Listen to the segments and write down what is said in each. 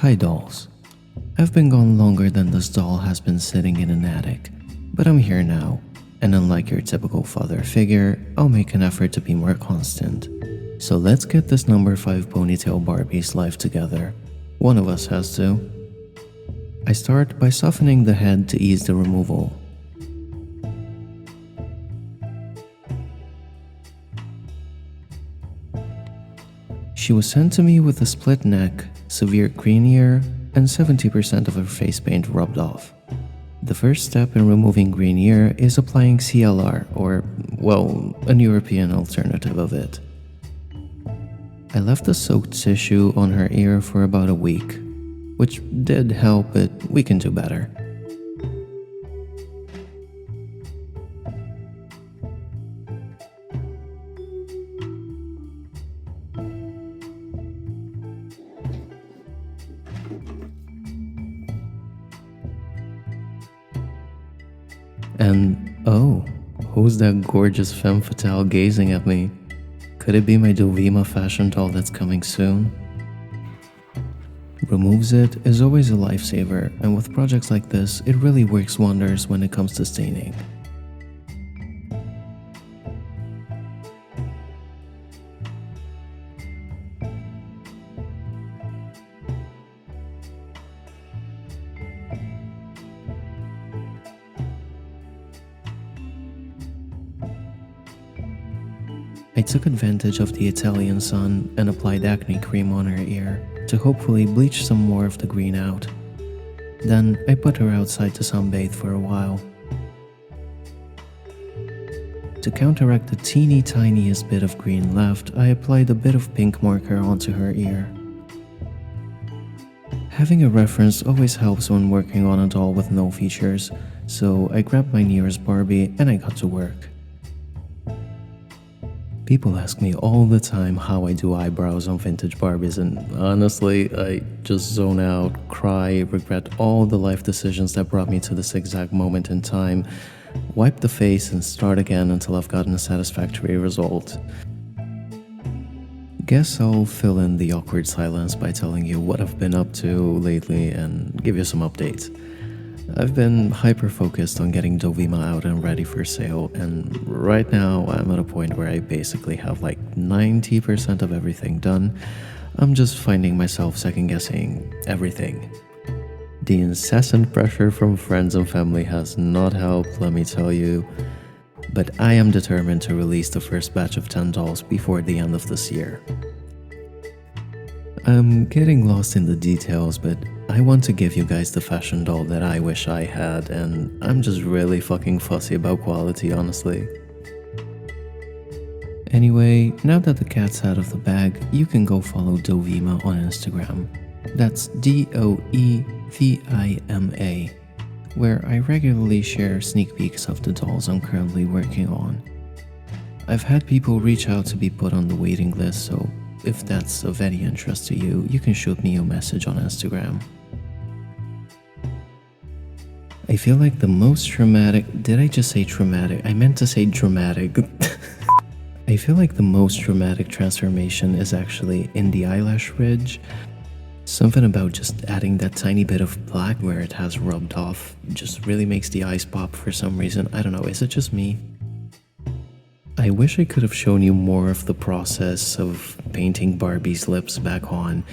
Hi dolls. I've been gone longer than this doll has been sitting in an attic, but I'm here now, and unlike your typical father figure, I'll make an effort to be more constant. So let's get this number 5 Ponytail Barbie's life together. One of us has to. I start by softening the head to ease the removal. She was sent to me with a split neck, severe green ear, and 70% of her face paint rubbed off. The first step in removing green ear is applying CLR, or, well, an European alternative of it. I left the soaked tissue on her ear for about a week, which did help, but we can do better. And oh, who's that gorgeous femme fatale gazing at me? Could it be my Dovima fashion doll that's coming soon? Removes it is always a lifesaver, and with projects like this, it really works wonders when it comes to staining. I took advantage of the Italian sun and applied acne cream on her ear to hopefully bleach some more of the green out. Then I put her outside to sunbathe for a while. To counteract the teeny tiniest bit of green left, I applied a bit of pink marker onto her ear. Having a reference always helps when working on a doll with no features, so I grabbed my nearest Barbie and I got to work. People ask me all the time how I do eyebrows on vintage Barbies, and honestly, I just zone out, cry, regret all the life decisions that brought me to this exact moment in time, wipe the face and start again until I've gotten a satisfactory result. Guess I'll fill in the awkward silence by telling you what I've been up to lately and give you some updates. I've been hyper-focused on getting Dovima out and ready for sale, and right now I'm at a point where I basically have like 90% of everything done. I'm just finding myself second-guessing everything. The incessant pressure from friends and family has not helped, let me tell you, but I am determined to release the first batch of 10 dolls before the end of this year. I'm getting lost in the details, but I want to give you guys the fashion doll that I wish I had, and I'm just really fucking fussy about quality, honestly. Anyway, now that the cat's out of the bag, you can go follow Dovima on Instagram. That's DOEVIMA, where I regularly share sneak peeks of the dolls I'm currently working on. I've had people reach out to be put on the waiting list, so if that's of any interest to you, you can shoot me a message on Instagram. I feel like the most traumatic— did I just say traumatic? I meant to say dramatic. I feel like the most dramatic transformation is actually in the eyelash ridge. Something about just adding that tiny bit of black where it has rubbed off just really makes the eyes pop for some reason. I don't know, is it just me? I wish I could have shown you more of the process of painting Barbie's lips back on,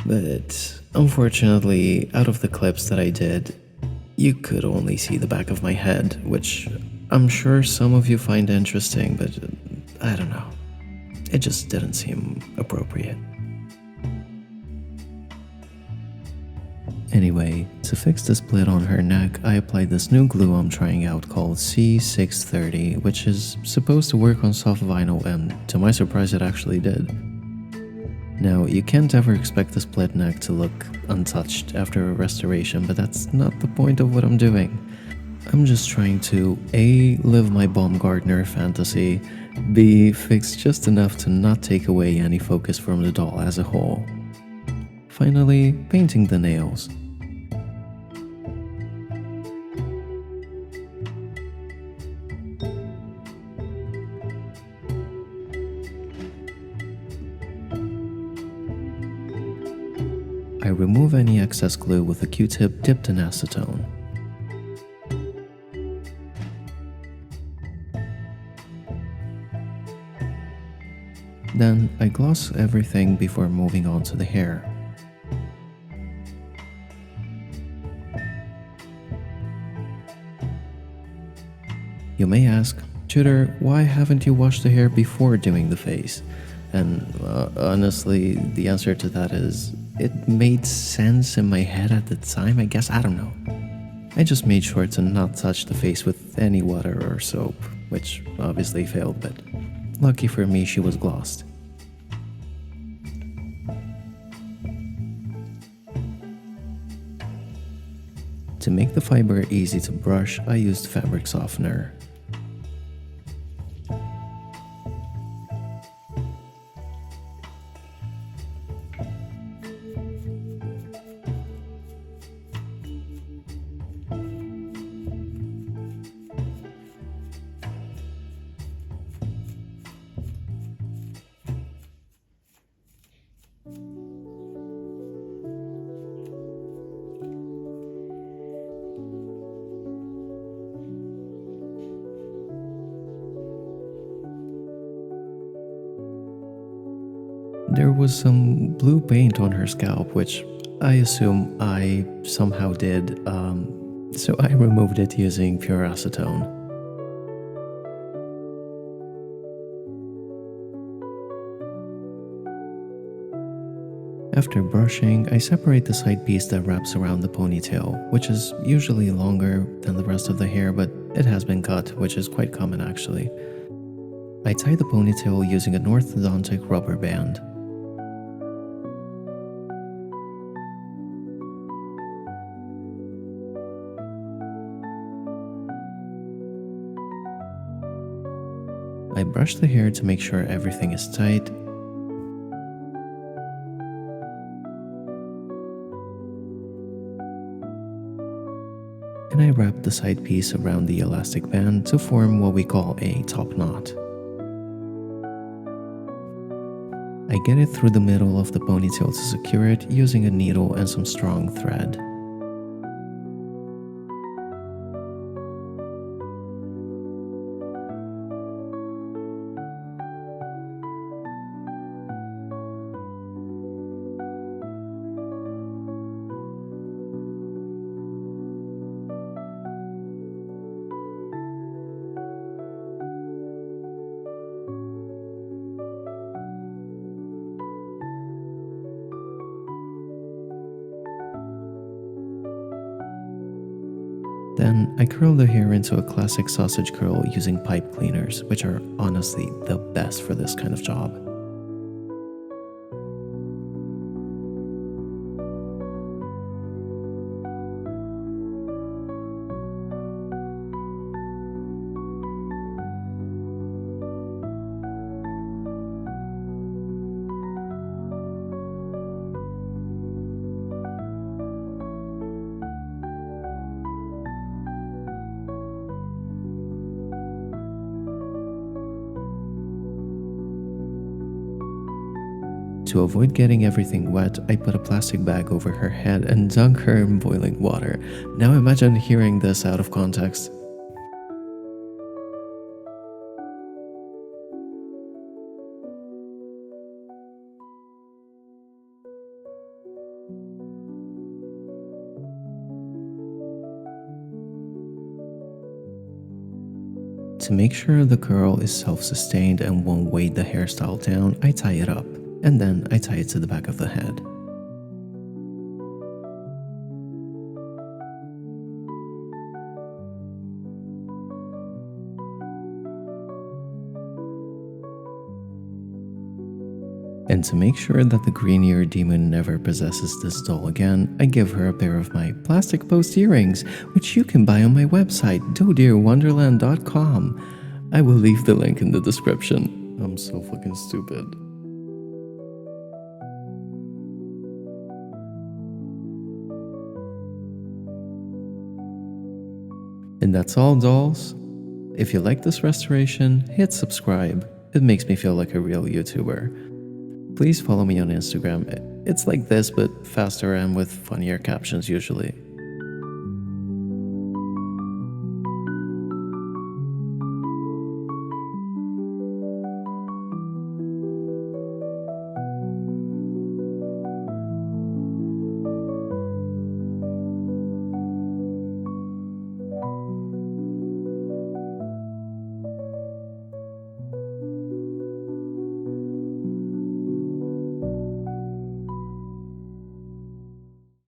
but unfortunately, out of the clips that I did, you could only see the back of my head, which I'm sure some of you find interesting, but I don't know. It just didn't seem appropriate. Anyway, to fix the split on her neck, I applied this new glue I'm trying out called C630, which is supposed to work on soft vinyl, and to my surprise it actually did. Now, you can't ever expect the split neck to look untouched after a restoration, but that's not the point of what I'm doing. I'm just trying to A. live my Baumgartner fantasy, B. fix just enough to not take away any focus from the doll as a whole. Finally, painting the nails. I remove any excess glue with a Q-tip dipped in acetone. Then I gloss everything before moving on to the hair. You may ask, Tutor, why haven't you washed the hair before doing the face? And honestly, the answer to that is, it made sense in my head at the time, I guess, I don't know. I just made sure to not touch the face with any water or soap, which obviously failed, but lucky for me she was glossed. To make the fiber easy to brush, I used fabric softener. There was some blue paint on her scalp, which I assume I somehow did, so I removed it using pure acetone. After brushing, I separate the side piece that wraps around the ponytail, which is usually longer than the rest of the hair, but it has been cut, which is quite common actually. I tie the ponytail using an orthodontic rubber band. I brush the hair to make sure everything is tight. And I wrap the side piece around the elastic band to form what we call a top knot. I get it through the middle of the ponytail to secure it using a needle and some strong thread. Then I curl the hair into a classic sausage curl using pipe cleaners, which are honestly the best for this kind of job. To avoid getting everything wet, I put a plastic bag over her head and dunk her in boiling water. Now imagine hearing this out of context. To make sure the curl is self-sustained and won't weigh the hairstyle down, I tie it up, and then I tie it to the back of the head. And to make sure that the green ear demon never possesses this doll again, I give her a pair of my plastic post earrings, which you can buy on my website, dodearwonderland.com. I will leave the link in the description. I'm so fucking stupid. And that's all, dolls. If you like this restoration, hit subscribe. It makes me feel like a real YouTuber. Please follow me on Instagram. It's like this, but faster and with funnier captions usually.